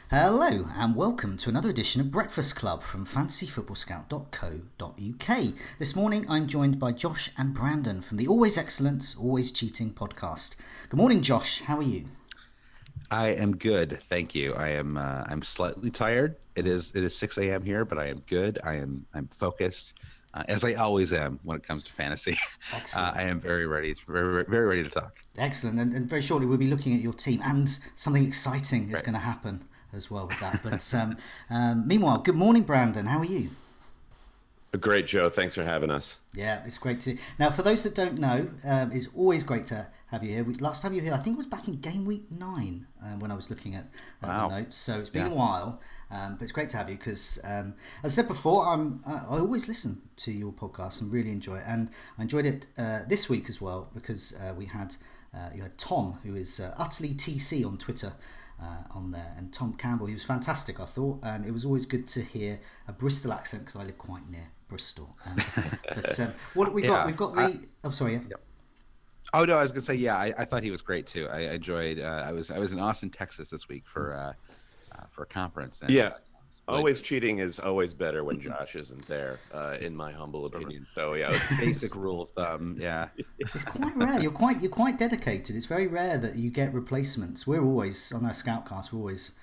Hello and welcome to another edition of Breakfast Club from fantasyfootballscout.co.uk. This morning I'm joined by Josh and Brandon from the always excellent, always cheating podcast. Good morning, Josh. How are you? I am good, thank you. I'm slightly tired. It is 6 a.m. here, but I am good. I'm focused, as I always am when it comes to fantasy. Excellent. I am very ready, very ready to talk. Excellent. And very shortly we'll be looking at your team, and something exciting is Right. going to happen as well with that. But meanwhile, good morning, Brandon. How are you? Great, Joe. Thanks for having us. Yeah, it's great to. Now, for those that don't know, it's always great to have you here. Last time you were here, I think it was back in Gameweek 9 when I was looking at Wow. the notes. So it's been a while, but it's great to have you because, as I said before, I always listen to your podcast and really enjoy it. And I enjoyed it this week as well because you had Tom, who is utterly TC on Twitter. On there, and Tom Campbell, he was fantastic, I thought, and it was always good to hear a Bristol accent because I live quite near Bristol. But what have we got? Yeah, We've got the. Oh, sorry. Yeah. Oh no, I was gonna say I thought he was great too. I enjoyed. I was in Austin, Texas this week for a conference. And, Yeah. it was really Always cheating is always better when Josh isn't there, in my humble opinion. So yeah, basic rule of thumb. Yeah. It's quite rare. You're quite dedicated. It's very rare that you get replacements. We're always on our Scoutcast. We're always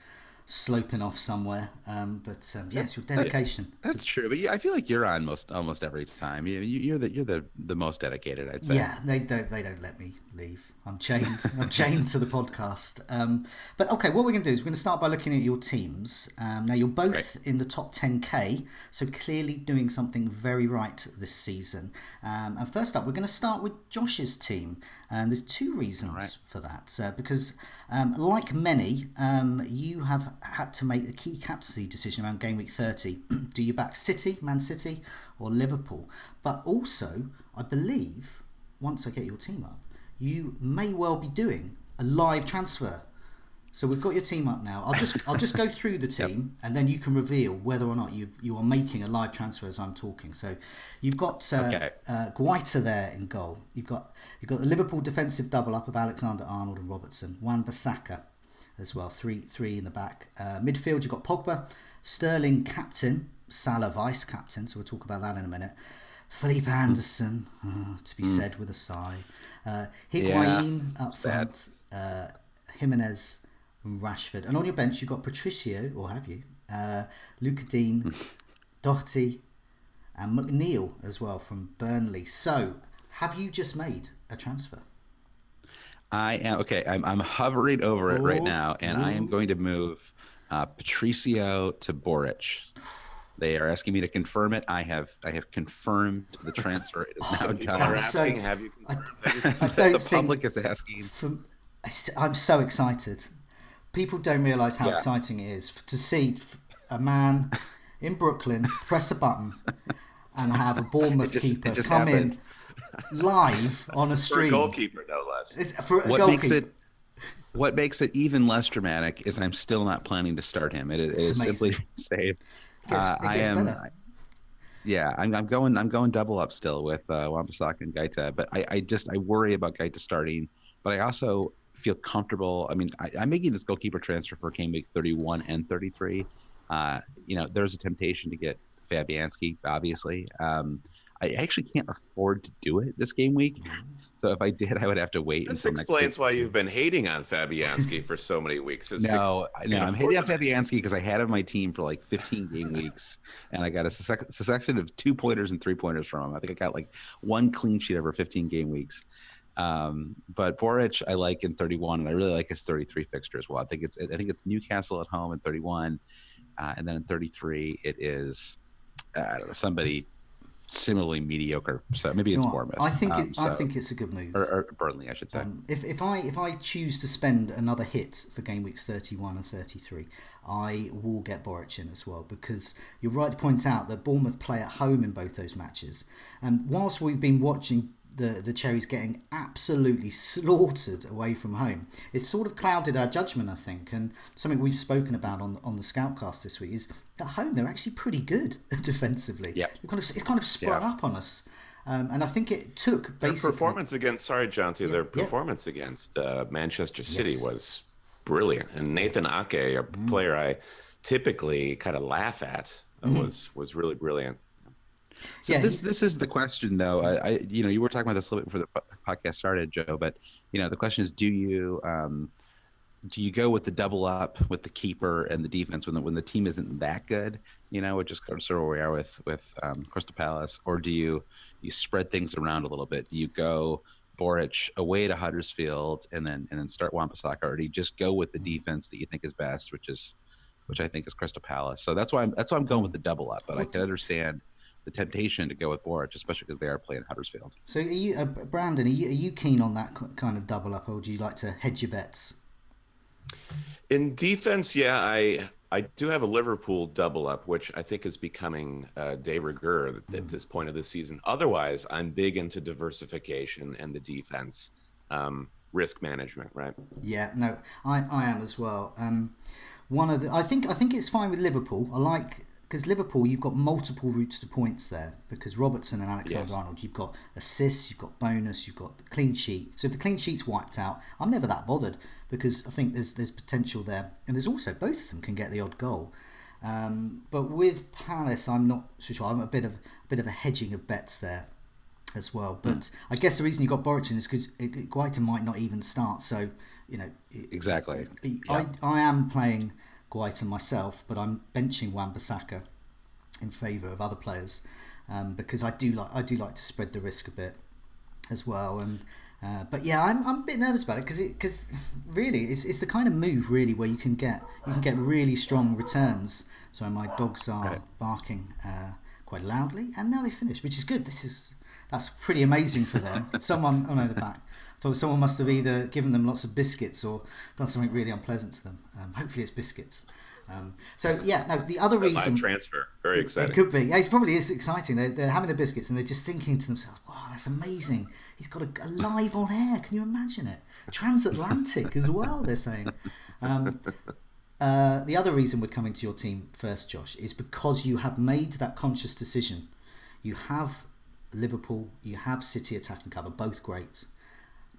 sloping off somewhere. But yes, your dedication. That's true, but I feel like you're on almost every time. You're the most dedicated, I'd say. Yeah, they don't let me leave. I'm chained. I'm chained to the podcast. But okay, what we're going to do is we're going to start by looking at your teams. Now you're both in the top 10k, so clearly doing something very right this season. And first up, we're going to start with Josh's team, and there's two reasons for that. Because like many, you have had to make a key captaincy decision around game week 30. Do you back City, Man City, or Liverpool? But also, I believe once I get your team up, you may well be doing a live transfer. So we've got your team up now. I'll just go through the team, and then you can reveal whether or not you are making a live transfer as I'm talking. So you've got Guaita there in goal. You've got the Liverpool defensive double up of Alexander-Arnold and Robertson. Wan-Bissaka as well. Three in the back. Midfield you've got Pogba, Sterling captain, Salah vice captain. So we'll talk about that in a minute. Philippe Anderson, to be said with a sigh. Higuain up front. Jimenez and Rashford. And on your bench, you've got Patricio, or have you? Luca Dean, Doherty, and McNeil as well from Burnley. So, have you just made a transfer? I am okay. I'm hovering over it right now, and I am going to move Patricio to Boric. They are asking me to confirm it. I have confirmed the transfer. It is now done. Have you I The don't think public is asking. I'm so excited. People don't realise how exciting it is to see a man in Brooklyn press a button and have a Bournemouth keeper it just come happened. in live on a for a stream. goalkeeper, no less? It's for a What goalkeeper. makes it even less dramatic is I'm still not planning to start him. It is amazing. simply safe. It gets better. Yeah, I'm going double up still with Wan-Bissaka and Gaita, but I worry about Gaita starting, but I also feel comfortable. I mean, I'm making this goalkeeper transfer for game week 31 and 33. There's a temptation to get Fabianski, obviously. I actually can't afford to do it this game week. So if I did, I would have to wait This until next week. explains why you've been hating on Fabianski for so many weeks. No, I'm hating on Fabianski because I had him on my team for like 15 game weeks, and I got a succession of 2-pointers and 3-pointers from him. I think I got like one clean sheet over 15 game weeks. But Boric I like in 31, and I really like his 33 fixture as well. I think it's Newcastle at home in 31, and then in 33 it is I don't know, somebody similarly mediocre. So maybe it's Bournemouth. I think it's a good move. Or Burnley, I should say. If I choose to spend another hit for game weeks 31 and 33, I will get Boric in as well, because you're right to point out that Bournemouth play at home in both those matches. And whilst we've been watching the Cherries getting absolutely slaughtered away from home, it's sort of clouded our judgment, I think. And something we've spoken about on the Scoutcast this week is at home they're actually pretty good defensively. Yeah, it's kind of sprung up on us. And I think it took basically... Their performance against Manchester City was brilliant. And Nathan Ake, a player I typically kind of laugh at, was really brilliant. So Yeah, this is the question though. You were talking about this a little bit before the podcast started, Joe. But the question is, do you go with the double up with the keeper and the defense when the team isn't that good? Which is sort of where we are with Crystal Palace, or do you spread things around a little bit? Do you go Boric away to Huddersfield and then start Wan-Bissaka, or do you just go with the defense that you think is best, which I think is Crystal Palace? So that's why I'm going with the double up, but I can understand the temptation to go with Boric, especially because they are playing Huddersfield. So, are you, Brandon, are you keen on that kind of double up, or do you like to hedge your bets? In defense, yeah, I do have a Liverpool double up, which I think is becoming de rigueur at this point of the season. Otherwise, I'm big into diversification and the defense, risk management, right? Yeah, no, I am as well. I think it's fine with Liverpool. Because Liverpool, you've got multiple routes to points there, because Robertson and Alexander-Arnold, you've got assists, you've got bonus, you've got the clean sheet. So if the clean sheet's wiped out, I'm never that bothered, because I think there's potential there, and there's also both of them can get the odd goal. But with Palace, I'm not so sure. I'm a bit of a hedging of bets there as well. But I guess the reason you got Boric in is because Guaita might not even start. So Exactly. I am playing Guaita myself, but I'm benching Wan-Bissaka in favour of other players, because I do like to spread the risk a bit as well. And but yeah, I'm a bit nervous about it because really it's the kind of move really where you can get really strong returns. So my dogs are barking quite loudly, and now they finished, which is good. That's pretty amazing for them. Someone, oh no, the back. So someone must have either given them lots of biscuits or done something really unpleasant to them. Hopefully it's biscuits. So yeah, no. The other reason, live transfer, very exciting. It could be. Yeah, it probably is exciting. They're having the biscuits and they're just thinking to themselves, "Wow, that's amazing. He's got a live on air. Can you imagine it? Transatlantic as well." They're saying. The other reason we're coming to your team first, Josh, is because you have made that conscious decision. You have Liverpool, you have City attack and cover, both great,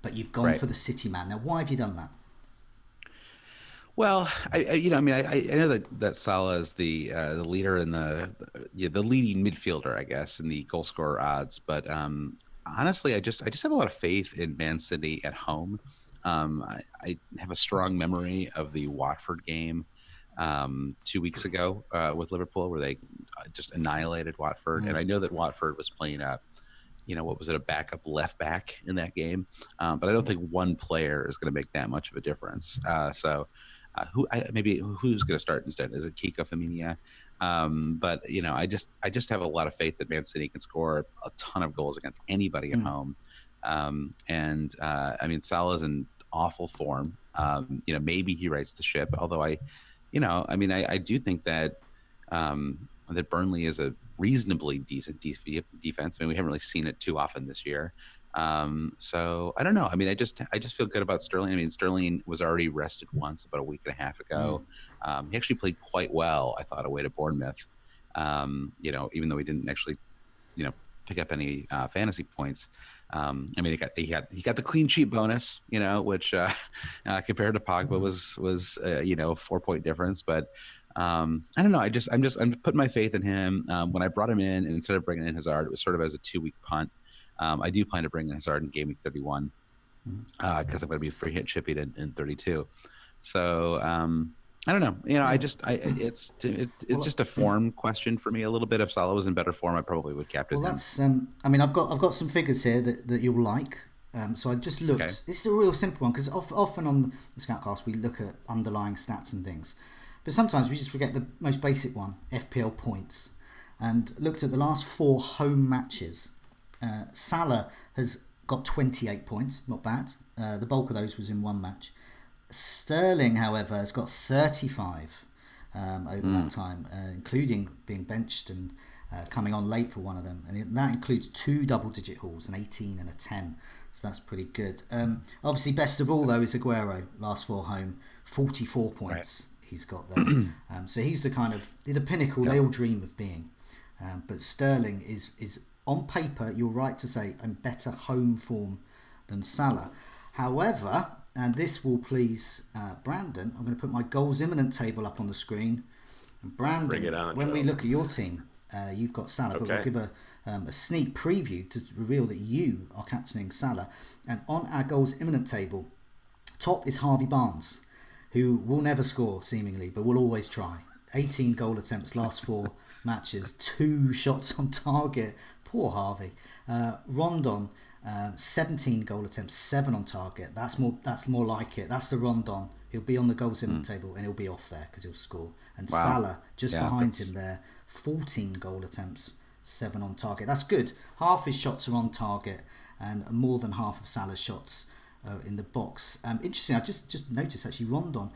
but you've gone for the City man. Now, why have you done that? Well, I know that Salah is the leader in the leading midfielder, I guess, in the goal scorer odds. But honestly, I just have a lot of faith in Man City at home. I have a strong memory of the Watford game 2 weeks ago with Liverpool, where they just annihilated Watford. And I know that Watford was playing a backup left back in that game. But I don't think one player is going to make that much of a difference. Who's going to start instead? Is it Kiko Femenia? But I just have a lot of faith that Man City can score a ton of goals against anybody at home. Salah's in awful form. Maybe he rights the ship. Although I do think that that Burnley is a reasonably decent defense. We haven't really seen it too often this year. So I don't know. I just feel good about Sterling. Sterling was already rested once about a week and a half ago. He actually played quite well, I thought, away to Bournemouth. Even though he didn't actually, pick up any fantasy points. He got the clean sheet bonus, which compared to Pogba was 4-point difference. But I don't know. I'm putting my faith in him. When I brought him in, and instead of bringing in Hazard, it was sort of as a 2-week punt. I do plan to bring in Hazard in Gameweek 31 because I'm going to be free hit shipping in 32. So I don't know. It's just a form question for me a little bit. If Salah was in better form, I probably would captain him. Well, that's. I've got some figures here that you'll like. So I just looked. Okay. This is a real simple one because often on the Scoutcast we look at underlying stats and things, but sometimes we just forget the most basic one: FPL points. And looked at the last 4 home matches. Salah has got 28 points, not bad. The bulk of those was in one match. Sterling, however, has got 35 over that time, including being benched and coming on late for one of them. And that includes 2 double-digit hauls, an 18 and a 10. So that's pretty good. Obviously, best of all, though, is Aguero, last 4 home, 44 points he's got there. So he's the pinnacle they all dream of being. But Sterling is on paper, you're right to say, in better home form than Salah. However, and this will please Brandon. I'm going to put my goals imminent table up on the screen. And Brandon, Bring it on, when Joe. we look at your team, you've got Salah, but we'll give a sneak preview to reveal that you are captaining Salah. And on our goals imminent table, top is Harvey Barnes, who will never score seemingly, but will always try. 18 goal attempts last 4 matches, 2 shots on target. Poor Harvey. Rondon, 17 goal attempts, 7 on target. That's more like it. That's the Rondon. He'll be on the goals in the table and he'll be off there because he'll score. And Salah just behind him there, 14 goal attempts, 7 on target. That's good. Half his shots are on target and more than half of Salah's shots in the box. Interesting. I just noticed actually Rondon,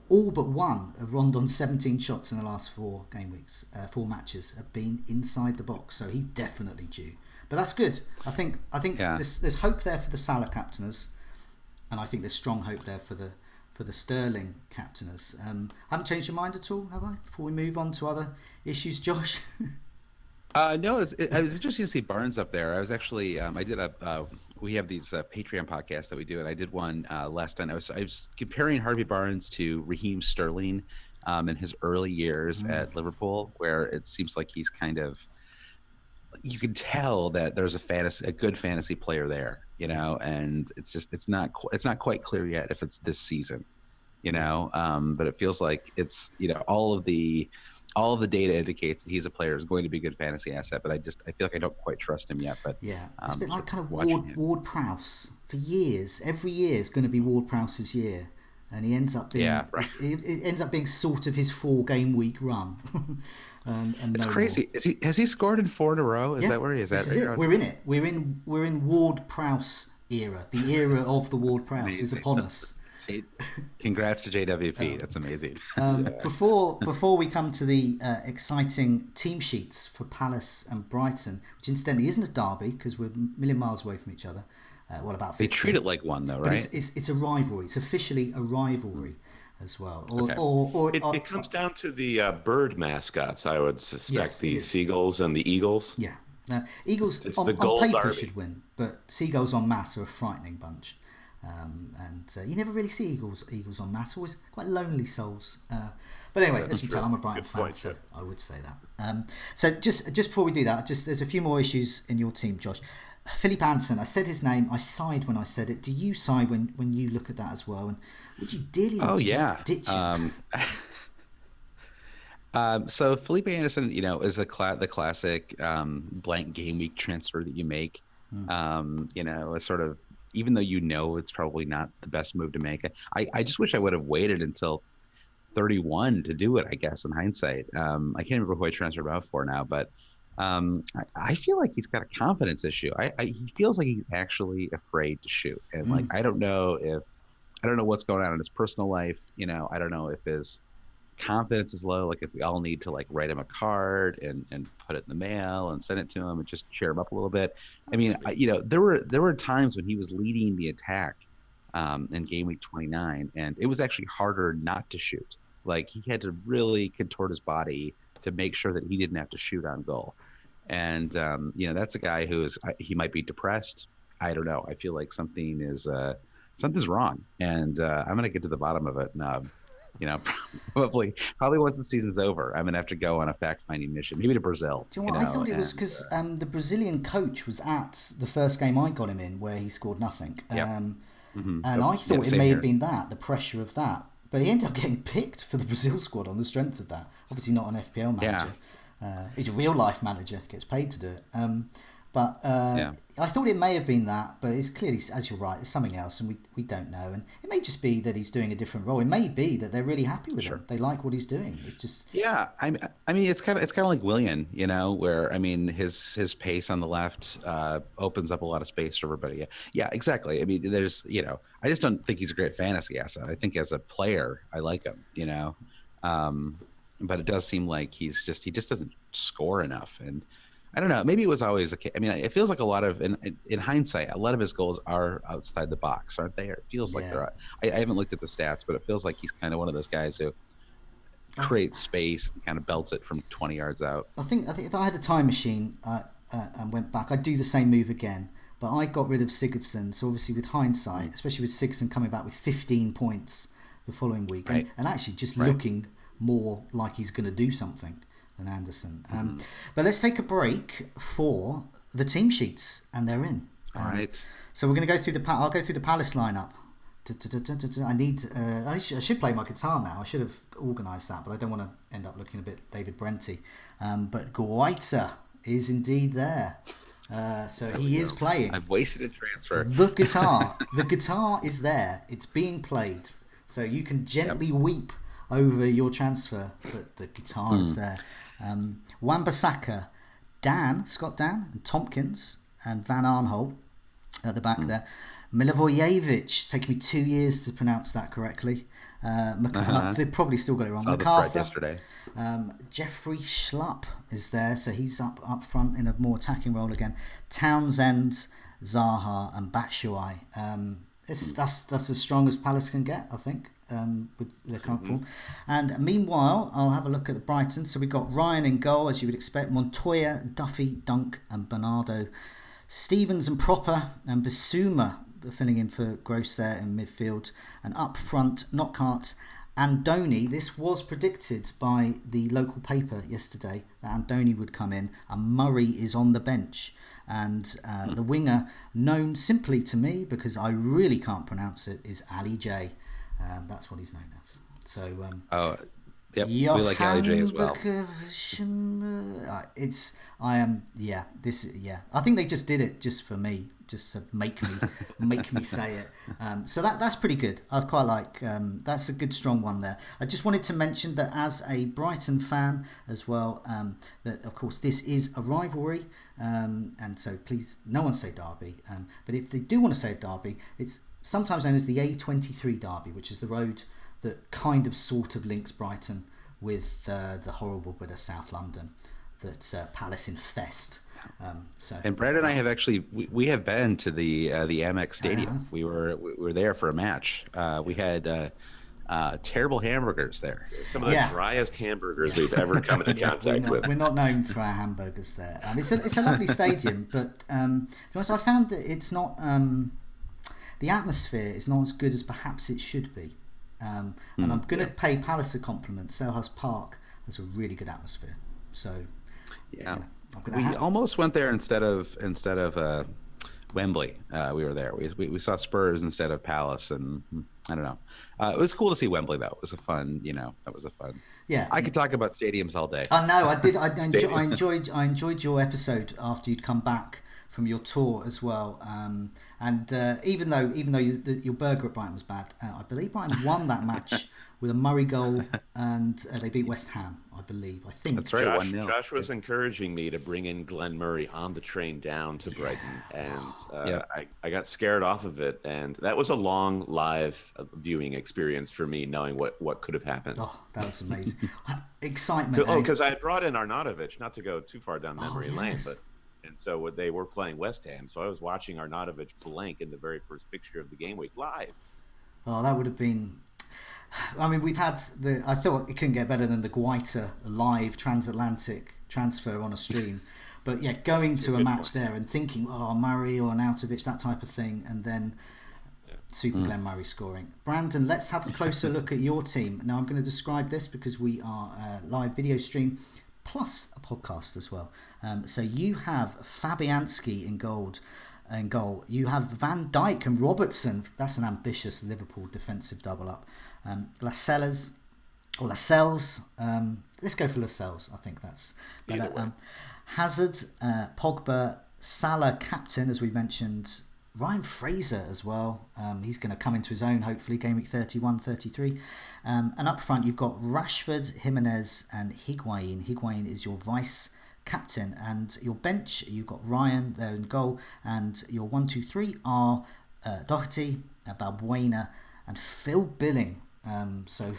all but one of Rondon's 17 shots in the last 4 game weeks, 4 matches have been inside the box. So he's definitely due. But that's good. I think there's hope there for the Salah captainers, and I think there's strong hope there for the Sterling captainers. I haven't changed your mind at all, have I? Before we move on to other issues, Josh. No, it was interesting to see Barnes up there. I was actually I did we have these Patreon podcasts that we do, and I did one last time. I was comparing Harvey Barnes to Raheem Sterling in his early years at Liverpool, where it seems like he's kind of, you can tell that there's a good fantasy player there, and it's not quite clear yet if it's this season, but it feels like it's, all of the data indicates that he's a player who's going to be a good fantasy asset, but I feel like I don't quite trust him yet. But yeah, it's a bit like kind of Ward Prowse for years. Every year is going to be Ward Prowse's year, and he ends up being it ends up being sort of his 4 game week run. And it's crazy. Has he scored in 4 in a row? Is that where he is? We're in it. We're in Ward Prowse era. The era of the Ward Prowse is upon us. Congrats to JWP. That's amazing. Before we come to the exciting team sheets for Palace and Brighton, which incidentally isn't a derby because we're a million miles away from each other. About 50? They treat it like one though, right? But it's a rivalry. It's officially a rivalry as well. It comes down to the bird mascots, I would suspect. The seagulls and the eagles. Yeah. Eagles on paper should win, but seagulls en masse are a frightening bunch. And you never really see eagles en masse. Always quite lonely souls. But anyway, as you can tell, I'm a Brighton fan, so I would say that. So just before we do that, there's a few more issues in your team, Josh. Philippe Anderson, I said his name. I sighed when I said it. Do you sigh when you look at that as well? And would you dearly like to just ditch it? So Philippe Anderson, is the classic blank game week transfer that you make. A sort of, even though it's probably not the best move to make. I just wish I would have waited until 31 to do it, I guess, in hindsight. I can't remember who I transferred out for now, but I feel like he's got a confidence issue. He feels like he's actually afraid to shoot. And I don't know what's going on in his personal life. I don't know if his confidence is low, like if we all need to write him a card and put it in the mail and send it to him and just cheer him up a little bit. I mean, there were times when he was leading the attack in game week 29, and it was actually harder not to shoot. He had to really contort his body to make sure that he didn't have to shoot on goal. And that's a guy he might be depressed. I don't know. I feel like something's wrong, and I'm gonna get to the bottom of it. Probably once the season's over, I'm gonna have to go on a fact-finding mission, maybe to Brazil. Do you know what? I thought it was because the Brazilian coach was at the first game I got him in, where he scored nothing. And I thought it may have been the pressure of that, but he ended up getting picked for the Brazil squad on the strength of that. Obviously not an FPL manager. He's a real-life manager, gets paid to do it. But I thought it may have been that, but it's clearly, as you're right, it's something else, and we don't know. And it may just be that he's doing a different role. It may be that they're really happy with him. They like what he's doing. It's just I mean, it's kind of like Willian, where his pace on the left opens up a lot of space for everybody. Yeah, exactly. I mean, there's I just don't think he's a great fantasy asset. I think as a player, I like him. But it does seem like he just doesn't score enough. And I don't know. Maybe it was always a case. I mean, it feels like a lot of, in hindsight, a lot of his goals are outside the box, aren't they? Or it feels like they're. I haven't looked at the stats, but it feels like he's kind of one of those guys who creates space and kind of belts it from 20 yards out. I think if I had a time machine and went back, I'd do the same move again. but I got rid of Sigurdsson. So obviously with hindsight, especially with Sigurdsson coming back with 15 points the following week, Right. and actually just Right. looking more like he's going to do something than Anderson. But let's take a break for the team sheets, and they're in. All right. So we're going to go through I'll go through the Palace lineup. I need. I should play my guitar now. I should have organised that, but I don't want to end up looking a bit David Brenty. But Guaita is indeed there. So he is playing. I've wasted a transfer. The guitar is there. It's being played. So you can gently weep over your transfer, but the guitar is there. Wan-Bissaka, Scott Dan, and Tompkins, and Van Arnholt at the back there. Milivojevic, taking me 2 years to pronounce that correctly. They've probably still got it wrong. Saw the thread MacArthur. yesterday. Jeffrey Schlupp is there, so he's up front in a more attacking role again. Townsend, Zaha, and Batshuayi. That's as strong as Palace can get, I think, with their current form. And meanwhile, I'll have a look at the Brighton. So we've got Ryan in goal, as you would expect. Montoya, Duffy, Dunk, and Bernardo. Stevens and Proper, and Bissouma filling in for Gross there in midfield. And up front, Knockaert, Andoni. This was predicted by the local paper yesterday that Andoni would come in, and Murray is on the bench. And the winger, known simply to me because I really can't pronounce it, is Ali J. That's what he's known as. So yep, we like Ali J as well. I think they just did it just for me, just to make me say it. So that's pretty good. I quite like. That's a good strong one there. I just wanted to mention that as a Brighton fan as well, that of course this is a rivalry, and so please no one say derby. But if they do want to say a derby, it's sometimes known as the A23 derby, which is the road that kind of sort of links Brighton with the horrible bit of South London that Palace infest. And Brad and I have actually we have been to the Amex Stadium. We were there for a match. We had terrible hamburgers there. Some of the driest hamburgers we've ever come into contact with. We're not known for our hamburgers there. It's a lovely stadium, but because I found that it's not the atmosphere is not as good as perhaps it should be. And I'm going to pay Palace a compliment. Selhurst Park has a really good atmosphere. So we almost went there instead of Wembley. We were there. We saw Spurs instead of Palace, and I don't know. It was cool to see Wembley though. It was a fun. That was a fun. Yeah, I could talk about stadiums all day. I know. I did. I enjoyed your episode after you'd come back from your tour as well. And even though your burger at Brighton was bad, I believe Brighton won that match with a Murray goal, and they beat West Ham. I think that's right. Josh was encouraging me to bring in Glenn Murray on the train down to Brighton, and I got scared off of it, and that was a long live viewing experience for me, knowing what could have happened. Oh, that was amazing. Excitement. Because I had brought in Arnautovic, not to go too far down memory lane, but. And so they were playing West Ham, so I was watching Arnautovic blank in the very first fixture of the game week live. Oh, that would have been. I mean, we've had I thought it couldn't get better than the Guaita live transatlantic transfer on a stream, but yeah, going to a match there and thinking, Murray or Arnautovic, that type of thing, and then Super Glenn Murray scoring. Brandon, let's have a closer look at your team. Now, I'm going to describe this because we are a live video stream plus a podcast as well. So you have Fabianski in goal. You have Van Dijk and Robertson. That's an ambitious Liverpool defensive double up. Lascelles. Let's go for Lascelles. I think that's better. Hazard, Pogba, Salah captain, as we mentioned. Ryan Fraser as well. He's going to come into his own, hopefully, game week 31, 33. And up front, you've got Rashford, Jimenez, and Higuain. Higuain is your vice captain. And your bench, you've got Ryan there in goal. And your 1, 2, 3 are Doherty, Balbuena, and Phil Billing. So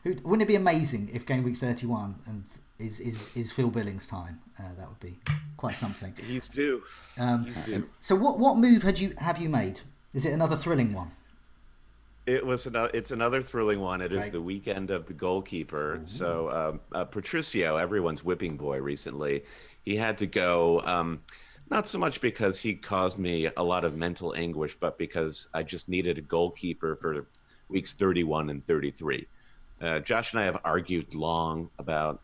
wouldn't it be amazing if game week 31 is Phil Billing's time? That would be quite something. He's due. So what move have you made? Is it another thrilling one? It's another thrilling one. It is the weekend of the goalkeeper. Mm-hmm. So Patricio, everyone's whipping boy recently, he had to go. Not so much because he caused me a lot of mental anguish, but because I just needed a goalkeeper for weeks 31 and 33. Josh and I have argued long about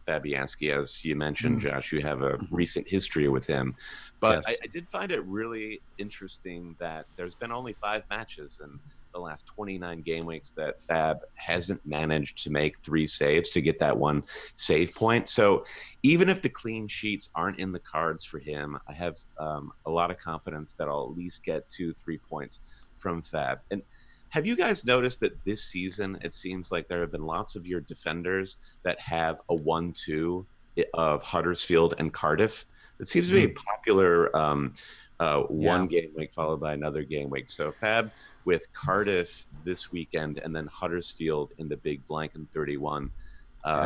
Fabianski. As you mentioned, Josh, you have a recent history with him. But Yes. I did find it really interesting that there's been only 5 matches in the last 29 game weeks that Fab hasn't managed to make 3 saves to get that 1 save point. So even if the clean sheets aren't in the cards for him, I have a lot of confidence that I'll at least get 2-3 points from Fab. And have you guys noticed that this season, it seems like there have been lots of your defenders that have a 1-2 of Huddersfield and Cardiff? It seems to be a popular one game week followed by another game week. So Fab with Cardiff this weekend and then Huddersfield in the big blank in 31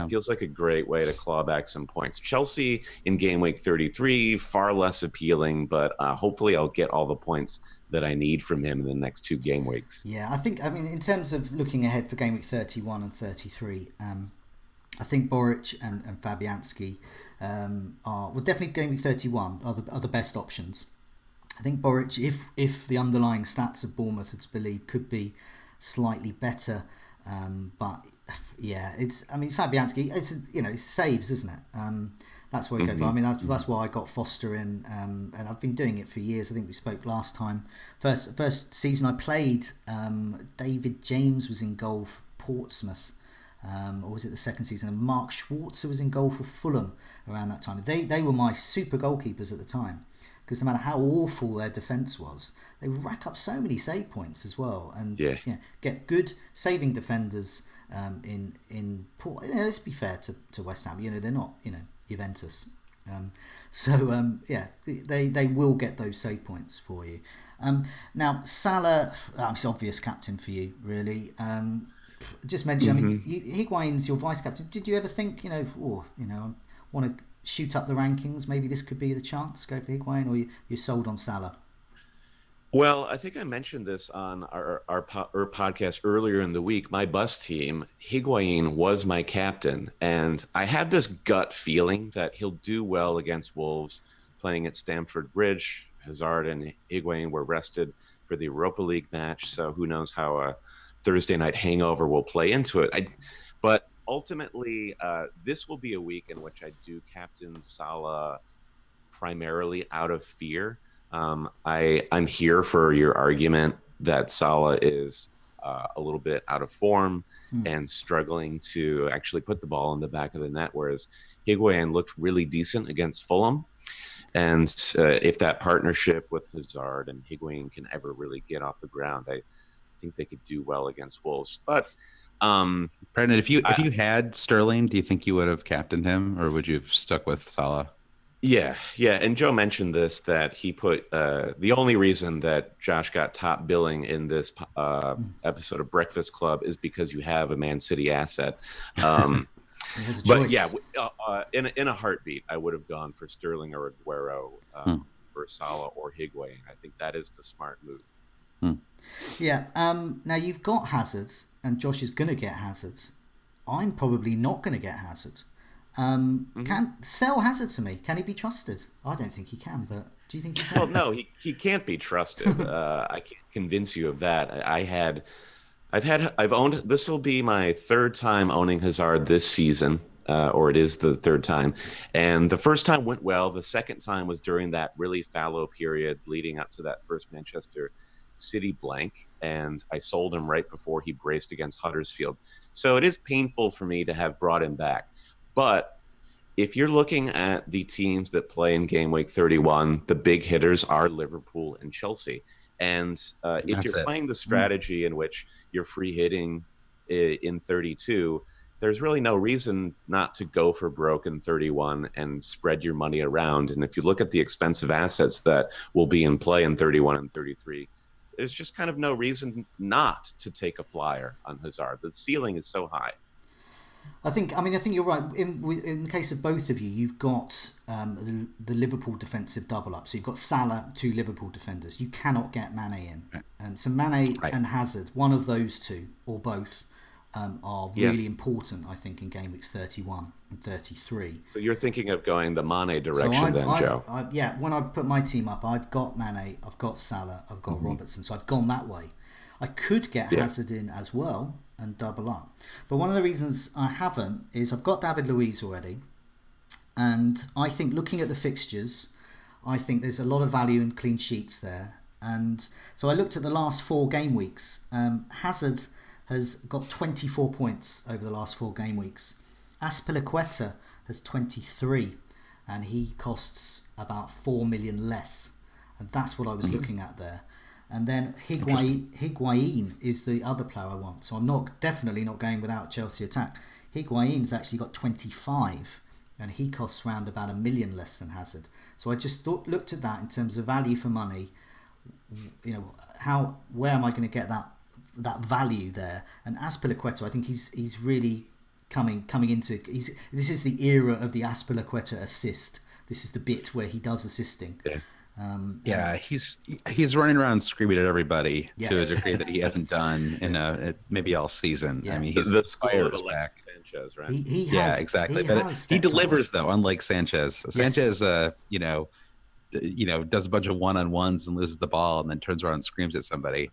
feels like a great way to claw back some points. Chelsea in game week 33, far less appealing, but hopefully I'll get all the points that I need from him in the next 2 game weeks. Yeah, I mean, in terms of looking ahead for game week 31 and 33, I think Boric and Fabianski definitely game week 31 are the best options. I think Boric, if the underlying stats of Bournemouth are to believe, could be slightly better. But yeah, Fabianski, it's saves, isn't it? That's where I go for. I mean, that's why I got Foster in, and I've been doing it for years. I think we spoke last time. First season I played, David James was in goal for Portsmouth, or was it the second season? And Mark Schwarzer was in goal for Fulham around that time. They were my super goalkeepers at the time, because no matter how awful their defence was, they would rack up so many save points as well, and get good saving defenders in Port. Let's be fair to West Ham. They're not Juventus, they will get those save points for you. Now Salah, it's obvious captain for you, really. Just mention, I mean, Higuain's your vice captain. Did you ever think, I want to shoot up the rankings? Maybe this could be the chance. Go for Higuain, or you're sold on Salah? Well, I think I mentioned this on our podcast earlier in the week. My bus team, Higuain was my captain, and I had this gut feeling that he'll do well against Wolves playing at Stamford Bridge. Hazard and Higuain were rested for the Europa League match, so who knows how a Thursday night hangover will play into it. But ultimately, this will be a week in which I do captain Salah primarily out of fear. I'm here for your argument that Salah is a little bit out of form and struggling to actually put the ball in the back of the net, whereas Higuain looked really decent against Fulham. And if that partnership with Hazard and Higuain can ever really get off the ground, I think they could do well against Wolves. But Brendan, if you had Sterling, do you think you would have captained him, or would you have stuck with Salah? Yeah. And Joe mentioned this, that he put the only reason that Josh got top billing in this episode of Breakfast Club is because you have a Man City asset. But yeah, in a heartbeat, I would have gone for Sterling or Aguero for Salah or Higuain. I think that is the smart move. Yeah. Now you've got Hazards, and Josh is going to get Hazards. I'm probably not going to get Hazard. Can sell Hazard to me? Can he be trusted? I don't think he can, but do you think he can? Well, no, he can't be trusted. I can't convince you of that. I've owned. This will be my 3rd time owning Hazard this season, or it is the 3rd time. And the first time went well. The second time was during that really fallow period leading up to that first Manchester City blank, and I sold him right before he braced against Huddersfield. So it is painful for me to have brought him back. But if you're looking at the teams that play in game week 31, the big hitters are Liverpool and Chelsea. And if you're playing the strategy in which you're free hitting in 32, there's really no reason not to go for broke in 31 and spread your money around. And if you look at the expensive assets that will be in play in 31 and 33, there's just kind of no reason not to take a flyer on Hazard. The ceiling is so high. I think you're right. In the case of both of you, you've got the Liverpool defensive double up. So you've got Salah, 2 Liverpool defenders. You cannot get Mane in. So Mane and Hazard, one of those two or both, are really important, I think, in game weeks 31 and 33. So you're thinking of going the Mane direction Joe? Yeah, when I put my team up, I've got Mane, I've got Salah, I've got Robertson, so I've gone that way. I could get Hazard in as well and double up. But one of the reasons I haven't is I've got David Luiz already. And I think looking at the fixtures, I think there's a lot of value in clean sheets there. And so I looked at the last 4 game weeks. Hazard has got 24 points over the last 4 game weeks. Azpilicueta has 23, and he costs about 4 million less. And that's what I was looking at there. And then Higuain is the other player I want. So I'm definitely not going without Chelsea attack. Higuain's actually got 25, and he costs around about 1 million less than Hazard. So I just looked at that in terms of value for money. You know, where am I going to get that value there? And Azpilicueta, I think he's really coming into. This is the era of the Azpilicueta assist. This is the bit where he does assisting. Yeah. He's running around screaming at everybody to a degree that he hasn't done in maybe all season. I mean, he's the school of Alexis Sanchez, right? He has, exactly. But he delivers though, unlike Sanchez. Sanchez, does a bunch of one-on-ones and loses the ball and then turns around and screams at somebody.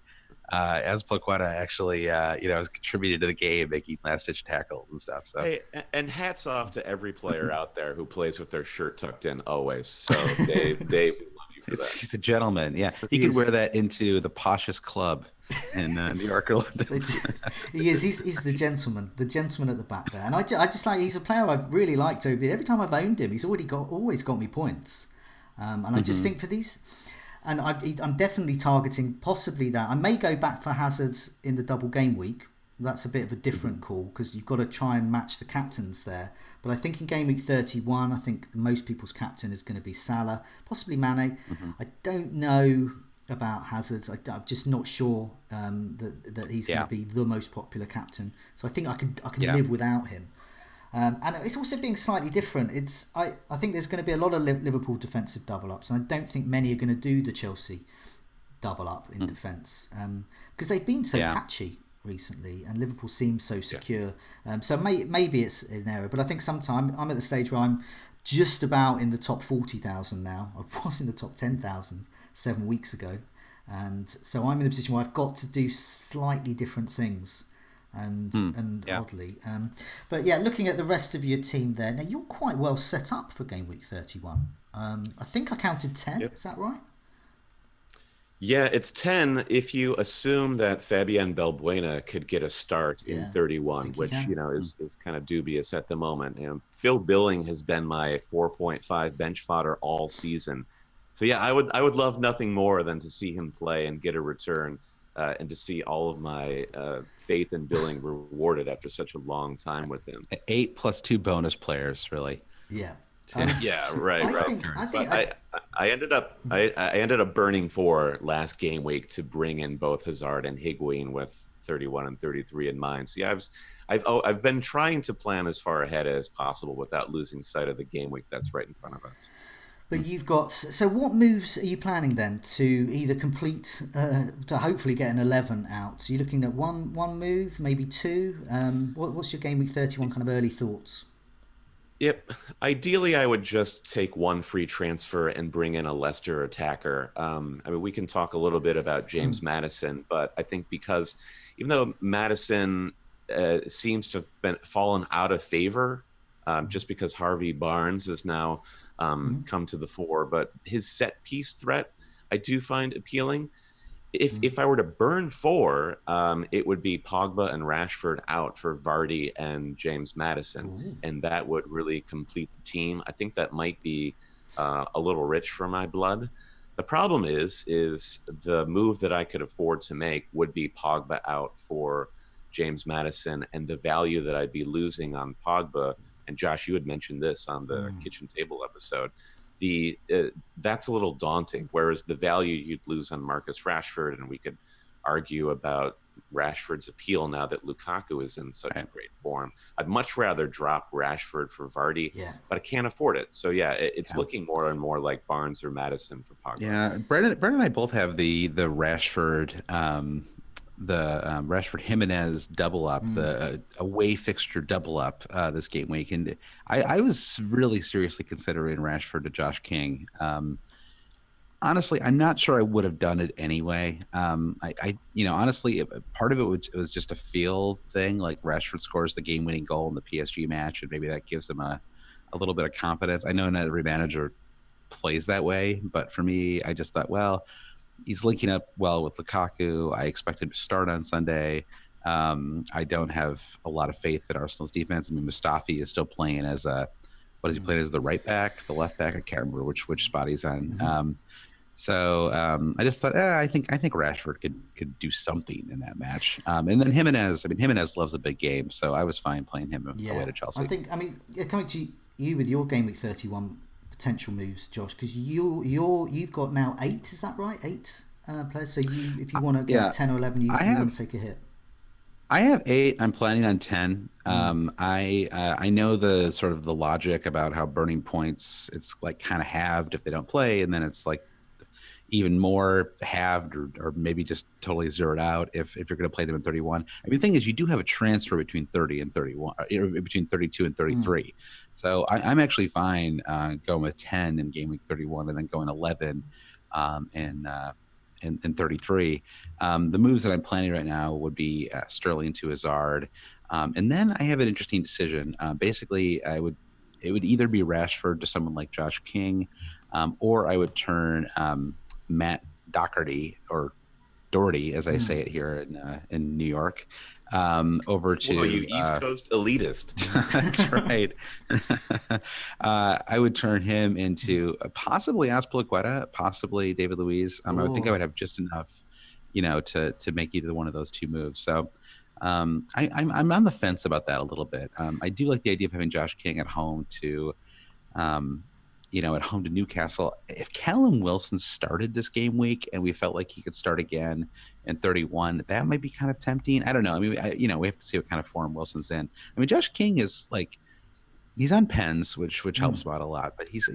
Azpilicueta actually, has contributed to the game, making last-ditch tackles and stuff. So, hey, and hats off to every player out there who plays with their shirt tucked in always. So, Dave, we love you for that. He's a gentleman. Yeah, he could wear that into the poshest club in New York. He is. He's the gentleman at the back there. And I just like, he's a player I've really liked over there. Every time I've owned him, he's always got me points. And I just think for these. And I'm definitely targeting possibly that. I may go back for Hazard in the double game week. That's a bit of a different call because you've got to try and match the captains there. But I think in game week 31, I think most people's captain is going to be Salah, possibly Mane. I don't know about Hazard. I'm just not sure that he's going to be the most popular captain. So I think I can live without him. And it's also being slightly different. I think there's going to be a lot of Liverpool defensive double-ups, and I don't think many are going to do the Chelsea double-up in defence because they've been so patchy recently, and Liverpool seems so secure. So maybe it's an error, but I think sometime I'm at the stage where I'm just about in the top 40,000 now. I was in the top 10,000 7 weeks ago, and so I'm in a position where I've got to do slightly different things. Oddly. But yeah, looking at the rest of your team there, now you're quite well set up for game week 31. I think I counted 10, is that right? Yeah, it's 10 if you assume that Fabian Balbuena could get a start in 31, which is kind of dubious at the moment. Phil Billing has been my 4.5 bench fodder all season. So yeah, I would love nothing more than to see him play and get a return. And to see all of my faith in Billing rewarded after such a long time with him. 8 plus 2 bonus players, really. Yeah. Right. I ended up burning 4 last game week to bring in both Hazard and Higuain with 31 and 33 in mind. So yeah, I've been trying to plan as far ahead as possible without losing sight of the game week that's right in front of us. But you've got... So what moves are you planning then to either complete... to hopefully get an 11 out? So you're looking at one move, maybe 2? What's your game week 31 kind of early thoughts? Yep. Ideally, I would just take 1 free transfer and bring in a Leicester attacker. We can talk a little bit about James Maddison, but I think because even though Maddison seems to have fallen out of favor just because Harvey Barnes is now... come to the fore, but his set piece threat I do find appealing. If I were to burn 4, it would be Pogba and Rashford out for Vardy and James Maddison, and that would really complete the team. I think that might be a little rich for my blood. The problem is the move that I could afford to make would be Pogba out for James Maddison, and the value that I'd be losing on Pogba. And Josh, you had mentioned this on the kitchen table episode. That's a little daunting. Whereas the value you'd lose on Marcus Rashford, and we could argue about Rashford's appeal now that Lukaku is in such great form. I'd much rather drop Rashford for Vardy, but I can't afford it. So yeah, it's looking more and more like Barnes or Madison for Pogba. Yeah, Brendan and I both have the Rashford Rashford Jimenez double up, the away fixture double up this game week, and I was really seriously considering Rashford to Josh King. Honestly, I'm not sure I would have done it anyway. Honestly, part of it was just a feel thing. Like Rashford scores the game-winning goal in the PSG match, and maybe that gives him a little bit of confidence. I know not every manager plays that way, but for me, I just thought, well, he's linking up well with Lukaku. I expect him to start on Sunday. I don't have a lot of faith in Arsenal's defense. I mean, Mustafi is still playing as what is he playing as, the right back, the left back? I can't remember which spot he's on. So I just thought, I think Rashford could do something in that match. And then Jimenez loves a big game, so I was fine playing him away to Chelsea. Coming to you with your Game Week 31 potential moves, Josh, because you've got now 8, is that right? 8 players. So if you want to get 10 or 11, you want to take a hit. I have 8. I'm planning on 10. I know the sort of the logic about how burning points, it's like kind of halved if they don't play, and then it's like even more halved or maybe just totally zeroed out if you're going to play them in 31. I mean, the thing is, you do have a transfer between 30 and 31, between 32 and 33. So I'm actually fine going with 10 in Game Week 31 and then going 11 in 33. The moves that I'm planning right now would be Sterling to Hazard. And then I have an interesting decision. Basically, it would either be Rashford to someone like Josh King, or I would turn Matt Doherty, or Doherty, as I say it here in New York, over to you East Coast elitist. That's right. I would turn him into possibly Azpilicueta, possibly David Luiz. I would think I would have just enough, to make either one of those two moves. So I'm on the fence about that a little bit. I do like the idea of having Josh King at home to at home to Newcastle. If Callum Wilson started this game week and we felt like he could start again in 31, that might be kind of tempting. I don't know. I mean, we have to see what kind of form Wilson's in. I mean, Josh King is like, he's on pens, which helps him out a lot, but his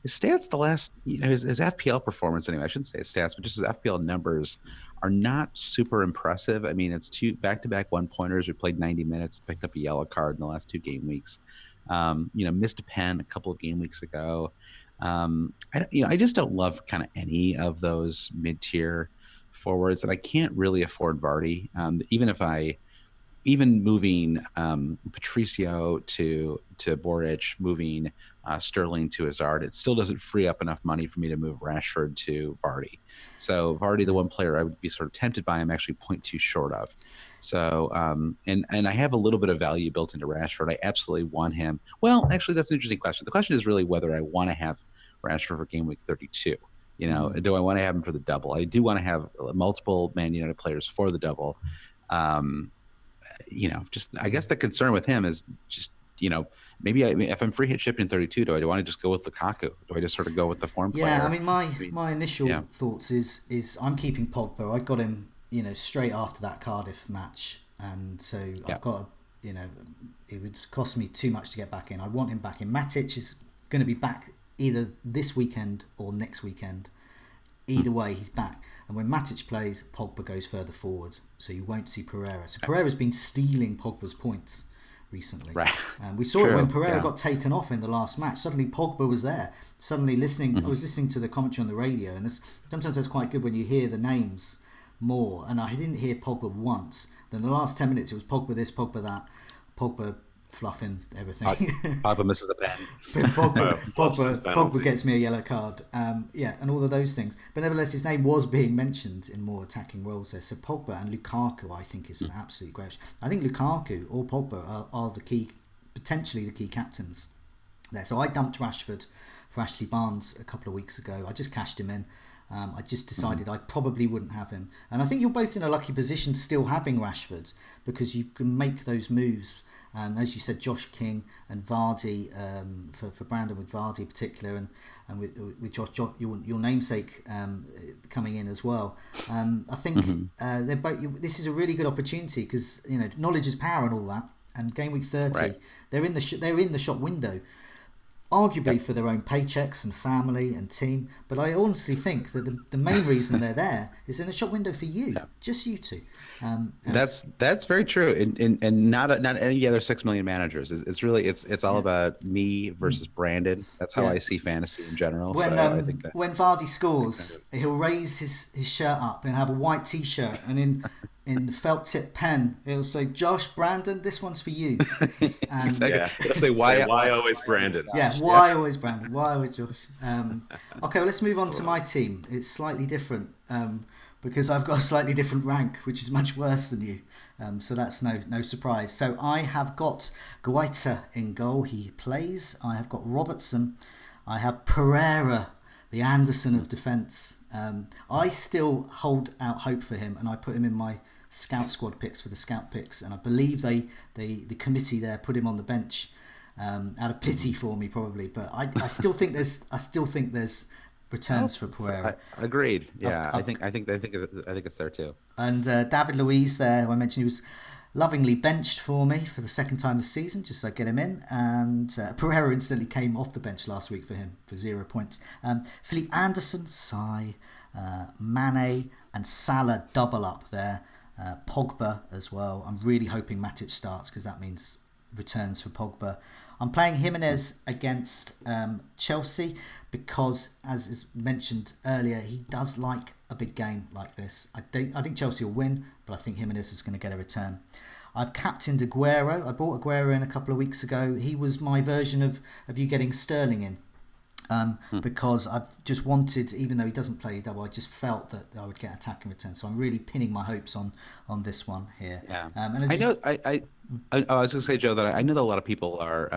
stats the last, his FPL performance anyway, I shouldn't say his stats, but just his FPL numbers are not super impressive. I mean, it's 2 back-to-back 1-pointers. We played 90 minutes, picked up a yellow card in the last 2 game weeks. Missed a pen a couple of game weeks ago. I just don't love kind of any of those mid-tier forwards, and I can't really afford Vardy. Even moving Patricio to Boric, moving Sterling to Hazard, it still doesn't free up enough money for me to move Rashford to Vardy. So Vardy, the one player I would be sort of tempted by, I'm actually 0.2 short of. So and I have a little bit of value built into Rashford. I absolutely want him. Well, actually, that's an interesting question. The question is really whether I want to have Rashford for Game Week 32. Do I want to have him for the double? I do want to have multiple Man United players for the double. Just I guess the concern with him is just, maybe if I'm free hit shipping in 32, do I want to just go with Lukaku? Do I just sort of go with the form player? Yeah, I mean, my initial thoughts is I'm keeping Pogba. I got him, straight after that Cardiff match, and so I've got, it would cost me too much to get back in. I want him back in. Matic is going to be back either this weekend or next weekend. Either way, he's back. And when Matic plays, Pogba goes further forward, so you won't see Pereira. So Pereira's been stealing Pogba's points recently. Right. We saw it when Pereira got taken off in the last match. Suddenly Pogba was there. Suddenly listening, I was listening to the commentary on the radio, and sometimes that's quite good when you hear the names more. And I didn't hear Pogba once. Then the last 10 minutes, it was Pogba this, Pogba that, Pogba fluffing everything. Pogba misses a pen. Pogba gets me a yellow card. And all of those things. But nevertheless, his name was being mentioned in more attacking roles there. So Pogba and Lukaku, I think, is an absolute great option. I think Lukaku or Pogba are the key, potentially the key captains there. So I dumped Rashford for Ashley Barnes a couple of weeks ago. I just cashed him in. I just decided I probably wouldn't have him. And I think you're both in a lucky position still having Rashford, because you can make those moves. As you said, Josh King and Vardy, for Brandon with Vardy in particular, and with Josh your namesake coming in as well. I think they're both. This is a really good opportunity because knowledge is power and all that. And Game Week 30, they're in the shop window. arguably for their own paychecks and family and team. But I honestly think that the main reason they're there is in a shop window for you, just you two. That's very true, and not any other 6 million managers. It's really it's all about me versus Brandon. That's how I see fantasy in general. When so I think when Vardy scores, he'll raise his shirt up and have a white T-shirt, and in felt tip pen it'll say, "Josh, Brandon, this one's for you." And exactly. It'll say why always Brandon? Why always Brandon? Why always Josh? Okay, well, let's move on to my team. It's slightly different. Because I've got a slightly different rank, which is much worse than you. So that's no surprise. So I have got Guaita in goal. He plays. I have got Robertson. I have Pereira, the Anderson of defence. I still hold out hope for him, and I put him in my scout squad picks for the scout picks. And I believe the committee there put him on the bench out of pity for me, probably. But I still think there's returns for Pereira. Agreed. Yeah, I think it's there too. And David Luiz there, who I mentioned, he was lovingly benched for me for the second time this season, just so I get him in. And Pereira instantly came off the bench last week for him for 0 points. Philippe Anderson, Sai, Mane, and Salah double up there. Pogba as well. I'm really hoping Matic starts because that means returns for Pogba. I'm playing Jimenez against Chelsea because, as is mentioned earlier, he does like a big game like this. I think Chelsea will win, but I think Jimenez is going to get a return. I've captained Aguero. I brought Aguero in a couple of weeks ago. He was my version of you getting Sterling in. Because I've just wanted, even though he doesn't play double, I just felt that I would get attacking return. So I'm really pinning my hopes on this one here. Yeah. I was going to say, Joe, that I know that a lot of people are,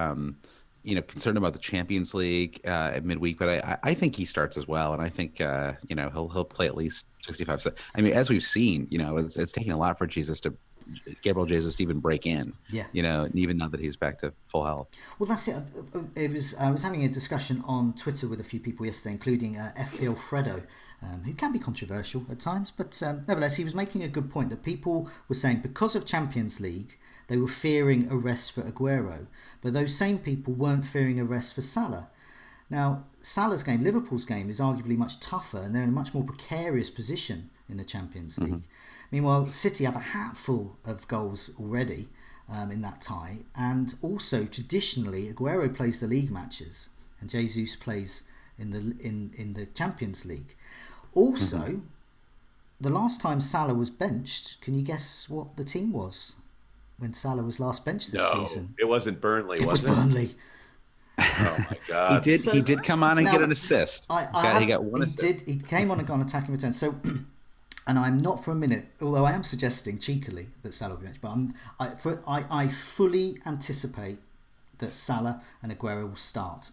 concerned about the Champions League at midweek, but I think he starts as well, and I think he'll play at least 65. I mean, as we've seen, it's taking a lot for Gabriel Jesus to even break in. Yeah. Even now that he's back to full health. Well, that's it. I was having a discussion on Twitter with a few people yesterday, including FPL Fredo, who can be controversial at times, but nevertheless, he was making a good point that people were saying because of Champions League, they were fearing a rest for Aguero, but those same people weren't fearing a rest for Salah. Now, Salah's game, Liverpool's game, is arguably much tougher, and they're in a much more precarious position in the Champions League. Mm-hmm. Meanwhile, City have a hatful of goals already in that tie, and also traditionally Aguero plays the league matches, and Jesus plays in the Champions League. Also, the last time Salah was benched, can you guess what the team was when Salah was last benched this season? It wasn't Burnley, was it? It was Burnley. Oh my God! He did come on and get an assist. He got one assist. He came on and got an attacking return. So. And I'm not for a minute, although I am suggesting cheekily that Salah will be benched, but I fully anticipate that Salah and Aguero will start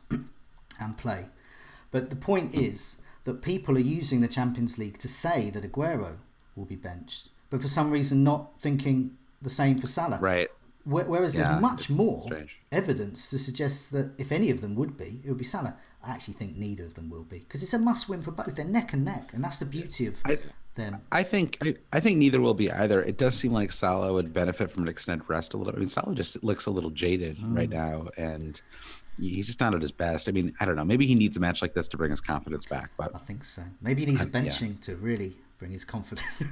and play. But the point is that people are using the Champions League to say that Aguero will be benched, but for some reason not thinking the same for Salah. Right. Whereas there's much more evidence to suggest that if any of them would be, it would be Salah. I actually think neither of them will be, because it's a must-win for both. They're neck and neck, and that's the beauty of them. I think neither will be either. It does seem like Salah would benefit from an extended rest a little bit. I mean, Salah just looks a little jaded right now, and he's just not at his best. I mean, I don't know. Maybe he needs a match like this to bring his confidence back. But I think so. Maybe he needs a benching to really bring his confidence.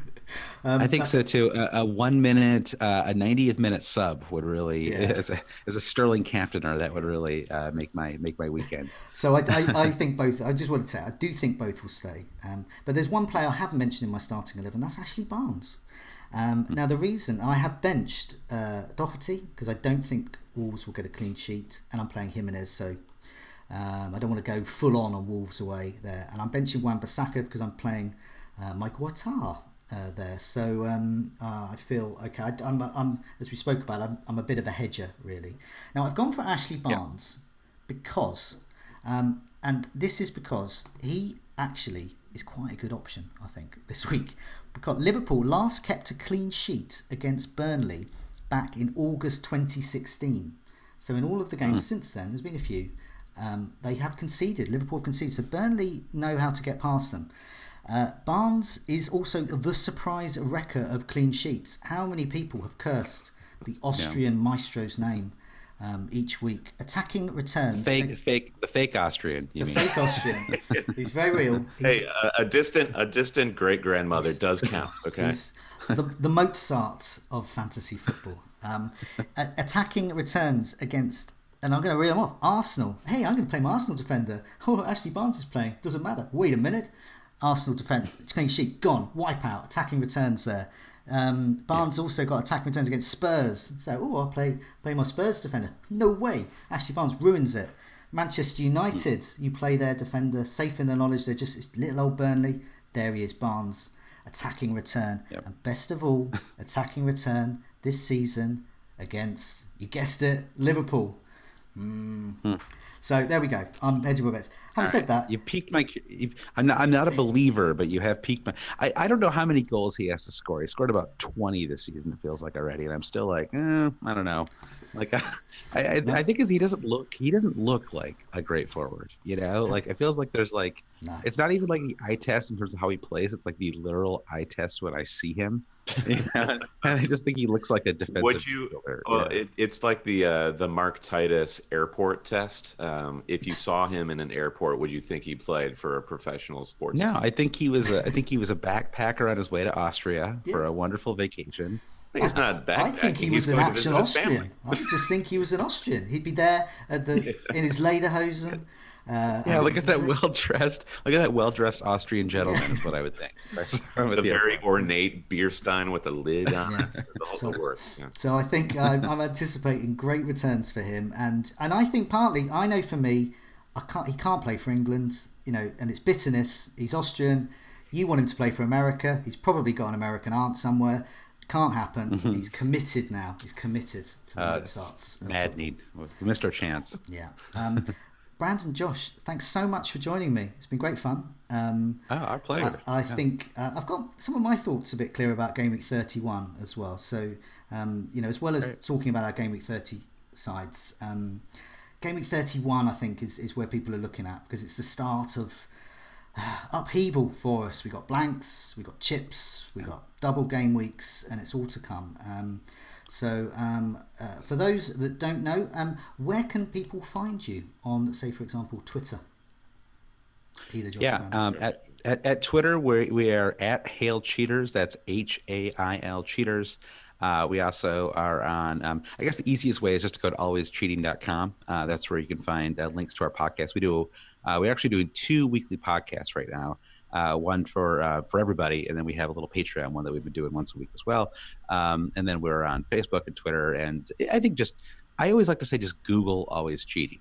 I think so too. A 1 minute, a 90th minute sub would really, as a Sterling captainer, that would really make my weekend. So I think both. I just wanted to say I do think both will stay. But there's one player I haven't mentioned in my starting 11. That's Ashley Barnes. Now the reason I have benched Doherty because I don't think Wolves will get a clean sheet, and I'm playing Jimenez, so I don't want to go full on Wolves away there. And I'm benching Wan-Bissaka because I'm playing Michael Ouattara there. So I feel okay. I'm as we spoke about, I'm a bit of a hedger really. Now I've gone for Ashley Barnes because, and this is because he actually is quite a good option, I think, this week. Because Liverpool last kept a clean sheet against Burnley back in August 2016. So in all of the games since then, there's been a few, they have conceded. Liverpool have conceded. So Burnley know how to get past them. Barnes is also the surprise wrecker of clean sheets. How many people have cursed the Austrian maestro's name each week. Attacking returns. The fake Austrian. The fake Austrian. He's very real. Hey, a distant great grandmother does count. Okay. He's the Mozart of fantasy football. Attacking returns against, and I'm going to reel them off. Arsenal. Hey, I'm going to play my Arsenal defender. Oh, Ashley Barnes is playing. Doesn't matter. Wait a minute. Arsenal defender. Clean sheet. Gone. Wipe out. Attacking returns there. Barnes also got attacking returns against Spurs. So, I'll play my Spurs defender. No way. Ashley Barnes ruins it. Manchester United. You play their defender. Safe in the knowledge they're just little old Burnley. There he is, Barnes. Attacking return. Yep. And best of all, attacking return this season against, you guessed it, Liverpool. So there we go. I'm hedging my bets. Having said that, you've piqued my. I'm not a believer, but you have piqued my. I don't know how many goals he has to score. He scored about 20 this season. It feels like already, and I'm still like, I don't know. Like I think he doesn't look like a great forward. Like it feels like there's like it's not even like the eye test in terms of how he plays. It's like the literal eye test when I see him. And I just think he looks like a defensive. It's like the Mark Titus airport test. If you saw him in an airport, would you think he played for a professional sports team? I think he was a backpacker on his way to Austria for a wonderful vacation. He's not backpacking. I think he was an actual Austrian. I just think he was an Austrian. He'd be there in his lederhosen. Look at that well-dressed Austrian gentleman is what I would think. The very ornate beer stein with a lid on it. The whole works. Yeah. So I think I'm anticipating great returns for him, and I think partly, I know for me, he can't play for England, and it's bitterness. He's Austrian. You want him to play for America. He's probably got an American aunt somewhere. Can't happen. Mm-hmm. He's committed now. He's committed to the Mozarts. Maddening. We missed our chance. Yeah. Brandon, Josh, thanks so much for joining me. It's been great fun. Our pleasure. I think I've got some of my thoughts a bit clear about Game Week 31 as well. So, as well as talking about our Game Week 30 sides, Game Week 31, I think, is where people are looking at, because it's the start of upheaval for us. We got blanks, we got chips, we got double game weeks, and it's all to come. So for those that don't know, where can people find you on, say, for example, Twitter? Either Josh at Twitter, we are at Hail Cheaters. That's HAIL Cheaters. We also are on, I guess the easiest way is just to go to alwayscheating.com. That's where you can find links to our podcast. We're actually doing 2 weekly podcasts right now. One for everybody, and then we have a little Patreon one that we've been doing once a week as well. And then we're on Facebook and Twitter. And I think I always like to say just Google Always Cheating.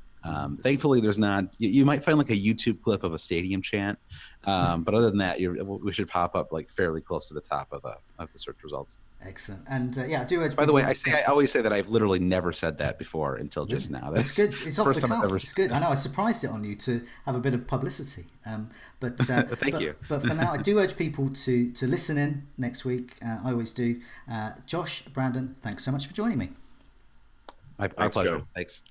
Thankfully, there's not. You might find like a YouTube clip of a stadium chant, but other than that, we should pop up like fairly close to the top of the search results. Excellent. And I do urge. By the way, I always say that I've literally never said that before until just now. That's good. It's off the cuff. It's good. I know. I surprised it on you to have a bit of publicity. But thank you. But for now, I do urge people to listen in next week. I always do. Josh, Brandon, thanks so much for joining me. My pleasure. Joe. Thanks.